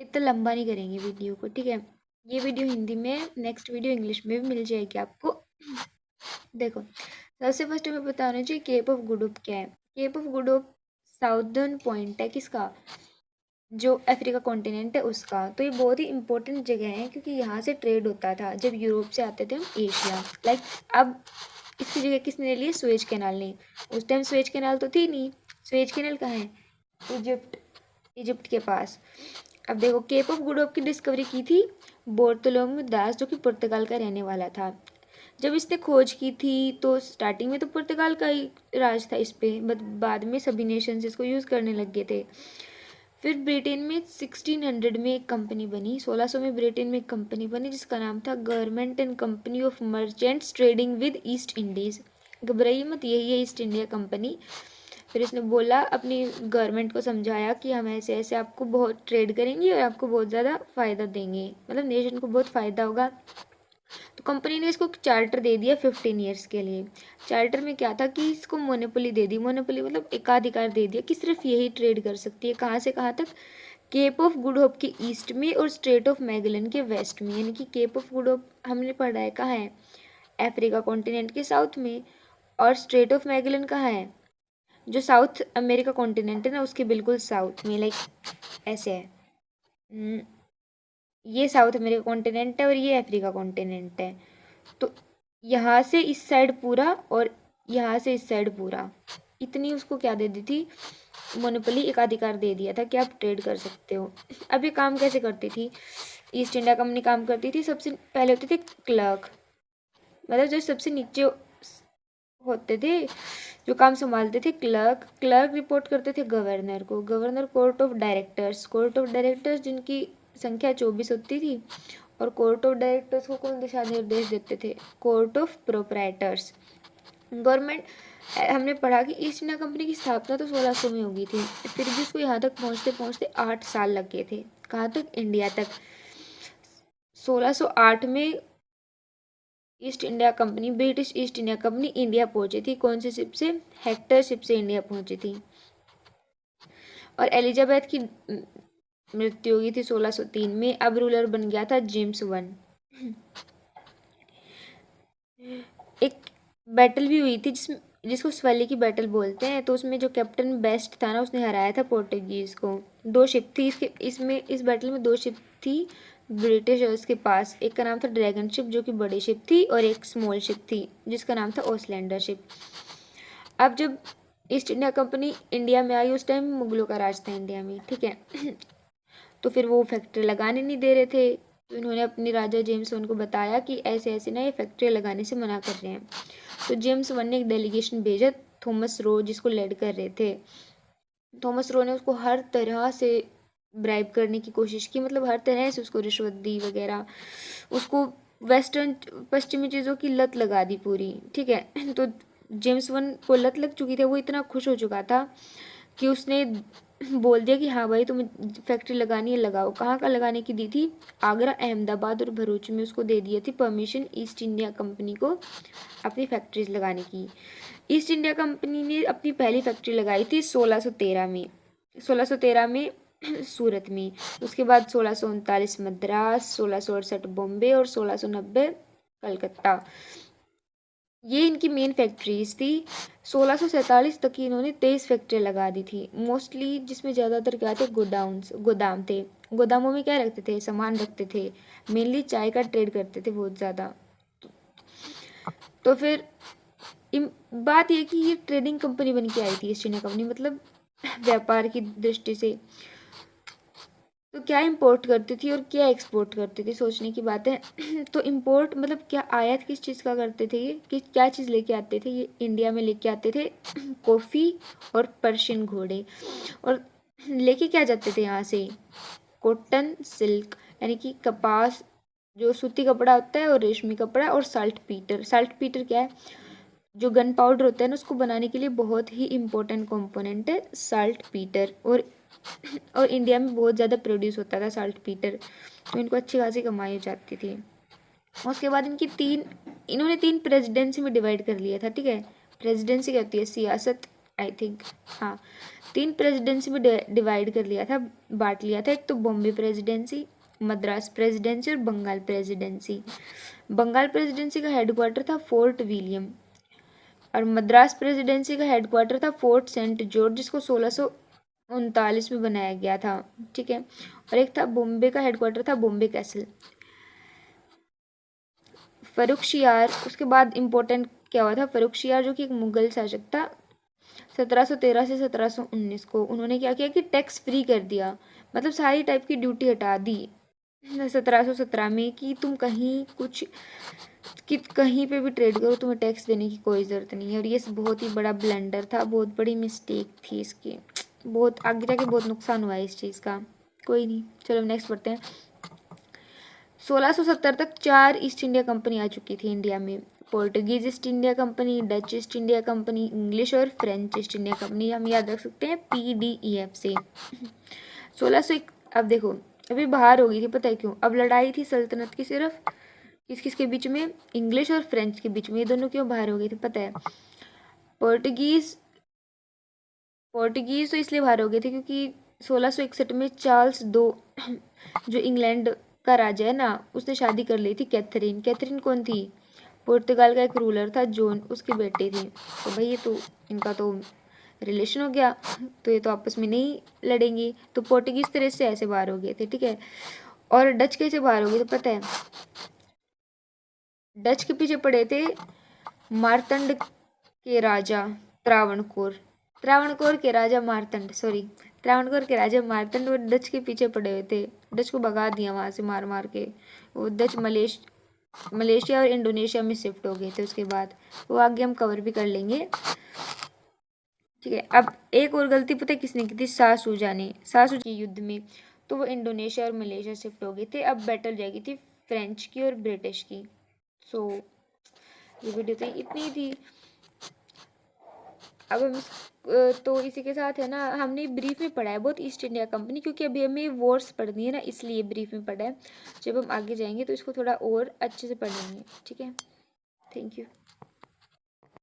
इतना लंबा नहीं करेंगे वीडियो को, ठीक है। ये वीडियो हिंदी में, नेक्स्ट वीडियो इंग्लिश में भी मिल जाएगी आपको। देखो, सबसे फर्स्ट हमें बता होना चाहिए केप ऑफ गुड होप क्या है। Cape of Good Hope southern point है किसका, जो अफ्रीका कॉन्टिनेंट है उसका। तो ये बहुत ही इंपॉर्टेंट जगह है क्योंकि यहाँ से ट्रेड होता था जब यूरोप से आते थे हम एशिया। लाइक अब इसकी जगह किसने ले ली, सुएज कैनाल ने। उस टाइम सुएज कैनाल तो थी नहीं। सुएज कैनाल कहाँ है, इजिप्ट, इजिप्ट के पास। अब देखो, केप ऑफ गुड होप की डिस्कवरी की थी बार्थोलोम्यू दास, जो कि पुर्तगाल का रहने वाला था। जब इसने खोज की थी तो स्टार्टिंग में तो पुर्तगाल का ही राज था इस पे, बट बाद में सभी नेशंस इसको यूज़ करने लग गए थे। फिर ब्रिटेन में 1600 में एक कंपनी बनी, 1600 में ब्रिटेन में एक कंपनी बनी जिसका नाम था government and company of merchants trading with east Indies. घबराइए मत, यही है ईस्ट इंडिया कंपनी। फिर इसने बोला, अपनी गवर्नमेंट को समझाया कि हम ऐसे ऐसे आपको बहुत ट्रेड करेंगे और आपको बहुत ज़्यादा फ़ायदा देंगे, मतलब नेशन को बहुत फ़ायदा होगा। तो कंपनी ने इसको चार्टर दे दिया 15 ईयर्स के लिए। चार्टर में क्या था कि इसको मोनोपोली दे दी, मोनोपोली मतलब एकाधिकार दे दिया कि सिर्फ यही ट्रेड कर सकती है। कहाँ से कहाँ तक, केप ऑफ गुड होप के ईस्ट में और स्ट्रेट ऑफ मैगलन के वेस्ट में। यानी कि केप ऑफ गुड होप हमने पढ़ा है कहाँ है, अफ्रीका कॉन्टिनेंट के साउथ में। और स्ट्रेट ऑफ मैगलन कहाँ है, जो साउथ अमेरिका कॉन्टिनेंट है ना उसके बिल्कुल साउथ में, लाइक ऐसे है। ये साउथ अमेरिका कॉन्टिनेंट है और ये अफ्रीका कॉन्टिनेंट है। तो यहाँ से इस साइड पूरा और यहाँ से इस साइड पूरा, इतनी उसको क्या दे दी थी, मोनोपोली, एकाधिकार दे दिया था कि आप ट्रेड कर सकते हो। अब ये काम कैसे करती थी, ईस्ट इंडिया कंपनी काम करती थी, सबसे पहले होते थे क्लर्क, मतलब जो सबसे नीचे होते थे जो काम संभालते थे, क्लर्क। क्लर्क रिपोर्ट करते थे गवर्नर को, governor court of directors, court of directors जिनकी संख्या 24 होती थी। और कोर्ट ऑफ डायरेक्टर्स को कौन दिशा निर्देश देते थे, कोर्ट ऑफ प्रोप्राइटर्स। गवर्नमेंट, हमने पढ़ा कि ईस्ट इंडिया कंपनी की स्थापना तो 1600 में हो गई थी, फिर भी उसको यहाँ तक पहुँचते पहुँचते 8 साल लग गए थे। कहाँ तक, इंडिया तक। 1608 में east India company, British east India company India पहुंची थी। कौन सी शिप से, हेक्टर शिप से इंडिया पहुंची थी। और एलिजाबेथ की मृत्यु हुई थी 1603 में। अब रूलर बन गया था जेम्स वन। एक बैटल भी हुई थी जिसको स्वैली की बैटल बोलते हैं, तो उसमें जो कैप्टन बेस्ट था ना उसने हराया था पोर्टुगीज को। 2 शिप थी इसमें, इस बैटल में 2 शिप थी ब्रिटिशर्स के पास। एक का नाम था ड्रैगन शिप जो कि बड़ी शिप थी, और एक स्मॉल शिप थी जिसका नाम था ओसलैंडर शिप। अब जब ईस्ट इंडिया कंपनी इंडिया में आई, उस टाइम मुगलों का राज था इंडिया में, ठीक है। तो फिर वो फैक्ट्री लगाने नहीं दे रहे थे, तो इन्होंने अपने राजा जेम्स वन को बताया कि ऐसे ऐसे ना ये फैक्ट्री लगाने से मना कर रहे हैं। तो जेम्स वन ने एक डेलीगेशन भेजा, थॉमस रो जिसको लेड कर रहे थे। थॉमस रो ने उसको हर तरह से ब्राइब करने की कोशिश की, मतलब हर तरह से उसको रिश्वत दी वगैरह, उसको वेस्टर्न पश्चिमी चीज़ों की लत लगा दी पूरी, ठीक है। तो जेम्स वन को लत लग चुकी थी, वो इतना खुश हो चुका था कि उसने बोल दिया कि हाँ भाई तुम्हें फैक्ट्री लगानी है लगाओ। कहाँ का लगाने की दी थी, आगरा, अहमदाबाद और भरूच में उसको दे दिया थी परमिशन ईस्ट इंडिया कंपनी को अपनी फैक्ट्रीज लगाने की। ईस्ट इंडिया कंपनी ने अपनी पहली फैक्ट्री लगाई थी 1613 में, 1613 में सूरत में। उसके बाद 1639 मद्रास, 1668 बॉम्बे और 1690 कलकत्ता। ये इनकी मेन फैक्ट्रीज थी। 1647 तक ही इन्होंने 23 फैक्ट्रियाँ लगा दी थी, मोस्टली जिसमें ज़्यादातर क्या थे, गोदाम थे। गोदामों में क्या रखते थे, सामान रखते थे, मेनली चाय का ट्रेड करते थे बहुत ज़्यादा। तो फिर बात ये कि ये ट्रेडिंग कंपनी बन के आई थी ईस्ट इंडिया कंपनी, मतलब व्यापार की दृष्टि से। तो क्या इंपोर्ट करती थी और क्या एक्सपोर्ट करती थी, सोचने की बात है। तो इंपोर्ट मतलब क्या, आयात किस चीज़ का करते थे ये, कि क्या चीज़ लेके आते थे ये इंडिया में, लेके आते थे कॉफ़ी और पर्शियन घोड़े। और लेके क्या जाते थे यहाँ से, कॉटन, सिल्क यानी कि कपास, जो सूती कपड़ा होता है, और रेशमी कपड़ा, और साल्ट पीटर। साल्ट पीटर क्या है, जो गन पाउडर होता है ना उसको बनाने के लिए बहुत ही इम्पोर्टेंट कंपोनेंट है साल्ट पीटर। और इंडिया में बहुत ज़्यादा प्रोड्यूस होता था साल्ट पीटर, तो इनको अच्छी खासी कमाई हो जाती थी। उसके बाद इन्होंने तीन प्रेसिडेंसी में डिवाइड कर लिया था, ठीक है। प्रेसिडेंसी क्या होती है, सियासत, आई थिंक, हाँ 3 प्रेसिडेंसी में डिवाइड कर लिया था, बांट लिया था। एक तो बॉम्बे प्रेसिडेंसी, मद्रास प्रेसिडेंसी और बंगाल प्रेसिडेंसी। बंगाल प्रेसिडेंसी का हेडक्वार्टर था फोर्ट विलियम और मद्रास प्रेसिडेंसी का हेडक्वार्टर था फोर्ट सेंट जॉर्ज, जिसको 1639 में बनाया गया था, ठीक है। और एक था बॉम्बे का हेडक्वार्टर था बॉम्बे कैसल। फर्रुखशियार, उसके बाद इम्पोर्टेंट क्या हुआ था, फर्रुखशियार जो कि एक मुगल शासक था 1713 से 1719 को, उन्होंने क्या किया कि टैक्स फ्री कर दिया, मतलब सारी टाइप की ड्यूटी हटा दी 1717 में, कि तुम कहीं कुछ कि कहीं पे भी ट्रेड करो तुम्हें टैक्स देने की कोई ज़रूरत नहीं है। और ये बहुत ही बड़ा ब्लंडर था, बहुत बड़ी मिस्टेक थी इसकी, बहुत आगे जाके बहुत नुकसान हुआ है इस चीज़ का। कोई नहीं, चलो नेक्स्ट पढ़ते हैं। 1670 तक 4 ईस्ट इंडिया कंपनी आ चुकी थी इंडिया में, Portuguese east India company, Dutch east India company, English और फ्रेंच ईस्ट इंडिया कंपनी, हम याद रख सकते हैं PDEF से। 1601, अब देखो अभी बाहर हो गई थी, पता है क्यों, अब लड़ाई थी सल्तनत की सिर्फ किस किस के बीच में, इंग्लिश और फ्रेंच के बीच में, ये दोनों क्यों बाहर हो गए थे पता है। पोर्टुगीज तो इसलिए बाहर हो गए थे क्योंकि 1661 में चार्ल्स दो जो इंग्लैंड का राजा है ना, उसने शादी कर ली थी कैथरीन। कैथरीन कौन थी, पुर्तगाल का एक रूलर था जॉन, उसकी बेटी थी। तो भाई ये तो इनका तो रिलेशन हो गया, तो ये तो आपस में नहीं लड़ेंगी, तो पोर्टुगीज तरह से ऐसे बाहर हो गए थे, ठीक है। और डच कैसे बाहर हो गए तो पता है, डच के पीछे पड़े थे मार्तंड के राजा त्रावणकोर के राजा मार्तंड, सॉरी त्रावणकोर के राजा मार्तंड, वो डच के पीछे पड़े हुए थे, डच को भगा दिया वहां से मार मार के। वो डच मलेशिया और इंडोनेशिया में शिफ्ट हो गए थे उसके बाद, वो आगे हम कवर भी कर लेंगे, ठीक है। अब एक और गलती पता है किसने की थी, शाह शुजा ने, शाह शुजा के युद्ध में, तो वो इंडोनेशिया और मलेशिया शिफ्ट हो गए थे। अब बैटल जाएगी थी फ्रेंच की और ब्रिटिश की। सो ये वीडियो तो इतनी थी। अब हम तो इसी के साथ है ना, हमने ब्रीफ में पढ़ा है बहुत ईस्ट इंडिया कंपनी, क्योंकि अभी हमें वॉर्स पढ़नी है ना, इसलिए ब्रीफ में पढ़ा है। जब हम आगे जाएंगे तो इसको थोड़ा और अच्छे से पढ़ेंगे, ठीक है। Thank you.